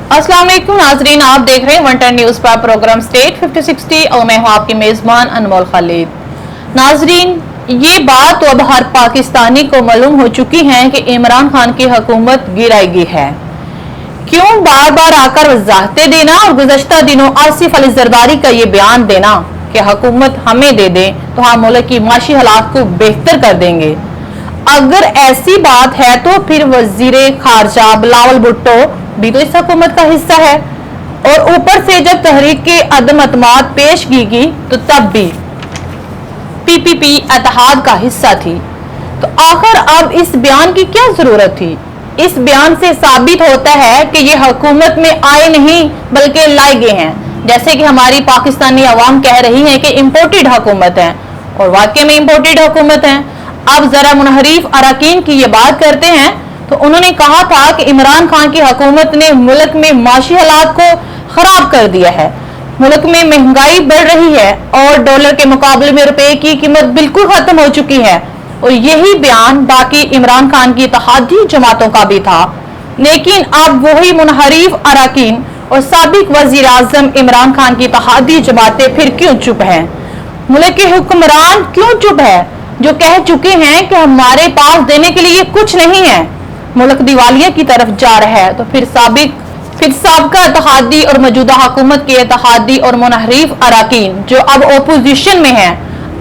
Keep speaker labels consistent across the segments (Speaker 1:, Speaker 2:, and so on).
Speaker 1: अस्सलाम वालेकुम नाजरीन, आप देख रहे हैं 110 न्यूज पर प्रोग्राम स्टेट 5060 और मैं हूं आपकी मेजबान अनमोल खालिद। नाजरीन, ये बात तो अब हर पाकिस्तानी को मालूम हो चुकी है कि इमरान खान की हुकूमत गिराएगी है। क्यों बार बार आकर वजाहतें देना और गुज़श्ता दिनों आसिफ अली जरदारी का ये बयान देना कि हुकूमत हमें दे दें तो हम मुल्क की माशी हालात को बेहतर कर देंगे। अगर ऐसी बात है तो फिर वजीरे खारजा बिलावल भुट्टो भी तो इस हुकूमत का हिस्सा है, और ऊपर से जब तहरीक के अदम अतमाद पेश की गई तो तब भी पीपीपी इत्तेहाद का हिस्सा थी। तो आखिर अब इस बयान की क्या जरूरत थी? इस बयान से साबित होता है कि ये हुकूमत में आए नहीं बल्कि लाए गए हैं, जैसे कि हमारी पाकिस्तानी अवाम कह रही है कि इम्पोर्टेड हुकूमत है, और वाकई में इम्पोर्टेड हुकूमत है। अब जरा मुनहरीफ अरकान की ये बात करते हैं तो उन्होंने कहा था कि इमरान खान की हुकूमत ने मुल्क में माशी हालात को खराब कर दिया है, मुल्क में महंगाई बढ़ रही है और डॉलर के मुकाबले में रुपए की कीमत बिल्कुल खत्म हो चुकी है। और यही बयान बाकी इमरान खान की इत्तेहादी जमातों का भी था। लेकिन अब वही मुनहरीफ अरकान और साबिक वजीर आजम इमरान खान की इत्तेहादी जमातें फिर क्यों चुप हैं? मुल्क के हुक्मरान क्यों चुप है जो कह चुके हैं कि हमारे पास देने के लिए कुछ नहीं है, मुल्क दिवालिया की तरफ जा रहा है? तो फिर साबिका इत्तेहादी और मौजूदा हुकूमत के इत्तेहादी और मुनहरीफ अरकान जो अब ओपोजिशन में है,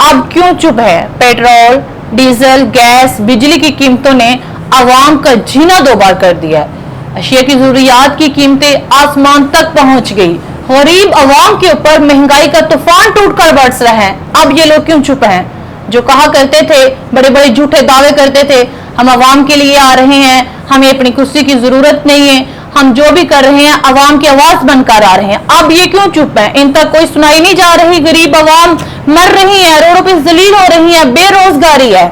Speaker 1: अब क्यों चुप है? पेट्रोल, डीजल, गैस, बिजली की कीमतों ने आवाम का जीना दो बार कर दिया। अशिया की जरूरियात की कीमतें आसमान तक पहुंच गई। गरीब आवाम के ऊपर महंगाई का तूफान टूटकर बरस रहा है। अब ये लोग क्यों चुप हैं? जो कहा करते थे, बड़े बड़े झूठे दावे करते थे, हम आवाम के लिए आ रहे हैं, हमें अपनी कुर्सी की जरूरत नहीं है, हम जो भी कर रहे हैं आवाम की आवाज बनकर आ रहे हैं, अब ये क्यों चुप है? इन तक कोई सुनाई नहीं जा रही। गरीब आवाम मर रही है, रोडों पे जलील हो रही है, बेरोजगारी है।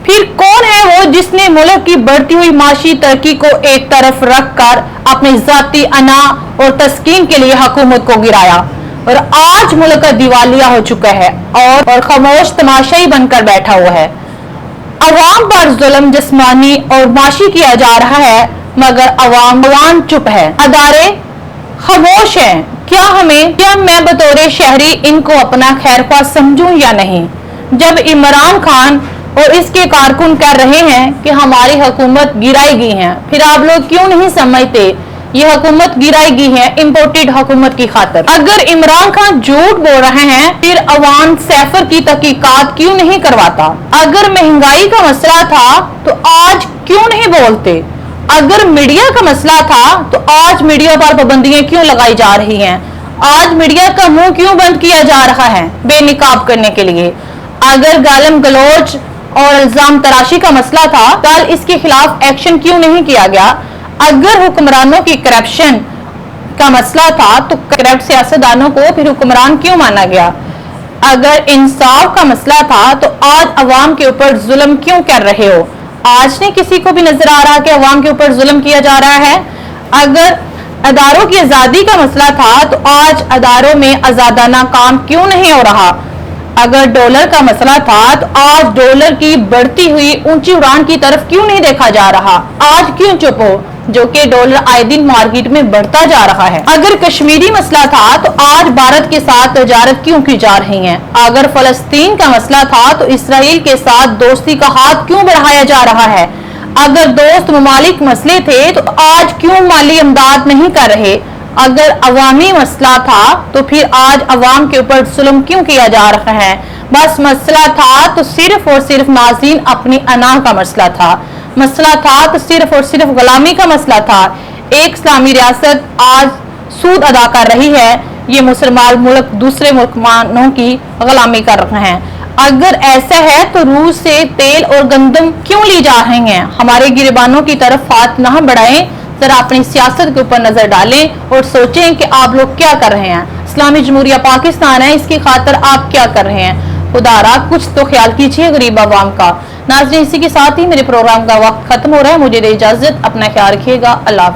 Speaker 1: फिर कौन है वो जिसने मुल्क की बढ़ती हुई माशी तरक्की को एक तरफ रखकर अपनी जाती अना और तस्कीन के लिए हुकूमत को गिराया और आज मुल्क का दिवालिया हो चुका है और खामोश तमाशाई बनकर बैठा हुआ है। अवाम पर जुल्म जिस्मानी और माशी किया जा रहा है मगर अवाम चुप है, अदारे खामोश हैं। क्या मैं बतौर शहरी इनको अपना खैरख्वाह समझूं या नहीं? जब इमरान खान और इसके कारकुन कह रहे हैं कि हमारी हुकूमत गिराएगी है, फिर आप लोग क्यों नहीं समझते ये हुकूमत गिराएगी है इम्पोर्टेड हुकूमत की खातिर? अगर इमरान खान झूठ बोल रहे हैं फिर अवान सैफर की तहकीकात क्यों नहीं करवाता? अगर महंगाई का मसला था तो आज क्यों नहीं बोलते? अगर मीडिया का मसला था तो आज मीडिया पर पाबंदियां क्यों लगाई जा रही हैं? आज मीडिया का मुंह क्यों बंद किया जा रहा है बेनिकाब करने के लिए? अगर गालम गलोच और इल्जाम तराशी का मसला था कल इसके खिलाफ एक्शन क्यों नहीं किया गया? अगर हुक्मरानों की करप्शन का मसला था तो करप्ट सियासतदानों को फिर हुक्मरान क्यों माना गया? अगर इंसाफ का मसला था तो आज अवाम के ऊपर जुल्म क्यों कर रहे हो? आज नहीं किसी को भी नजर आ रहा कि अवाम के ऊपर जुल्म किया जा रहा है? अगर अदारों की आजादी का मसला था तो आज अदारों में आजादाना काम क्यों नहीं हो रहा? अगर डॉलर का मसला था तो आज डॉलर की बढ़ती हुई ऊंची उड़ान की तरफ क्यों नहीं देखा जा रहा? आज क्यों चुप हो जो कि डॉलर आए दिन मार्केट में बढ़ता जा रहा है? अगर कश्मीरी मसला था तो आज भारत के साथ तजारत क्यों की जा रही है? अगर फलस्तीन का मसला था तो इसराइल के साथ दोस्ती का हाथ क्यों बढ़ाया जा रहा है? अगर दोस्त ममालिक मसले थे तो आज क्यों माली इमदाद नहीं कर रहे? अगर अवामी मसला था तो फिर आज अवाम के ऊपर जुल्म क्यों किया जा रहा है? बस मसला था तो सिर्फ और सिर्फ नाज़रीन अपनी अना का मसला था, मसला था तो सिर्फ और सिर्फ गुलामी का मसला था। एक इस्लामी रियासत आज सूद अदा कर रही है, ये मुसलमान मुल्क दूसरे मुल्कों की गुलामी कर रहे हैं। अगर ऐसा है तो रूस से तेल और गंदम क्यों ली जा रही हैं? हमारे गिरबानों की तरफ हाथ ना बढ़ाएं, जरा अपनी सियासत के ऊपर नजर डालें और सोचें कि आप लोग क्या कर रहे हैं। इस्लामी जमहूरिया पाकिस्तान है, इसकी खातिर आप क्या कर रहे हैं? खुदारा कुछ तो ख्याल कीजिए गरीब आवाम का। नाज़रीन, इसी के साथ ही मेरे प्रोग्राम का वक्त खत्म हो रहा है, मुझे दे इजाजत, अपना ख्याल रखिएगा। अल्लाह।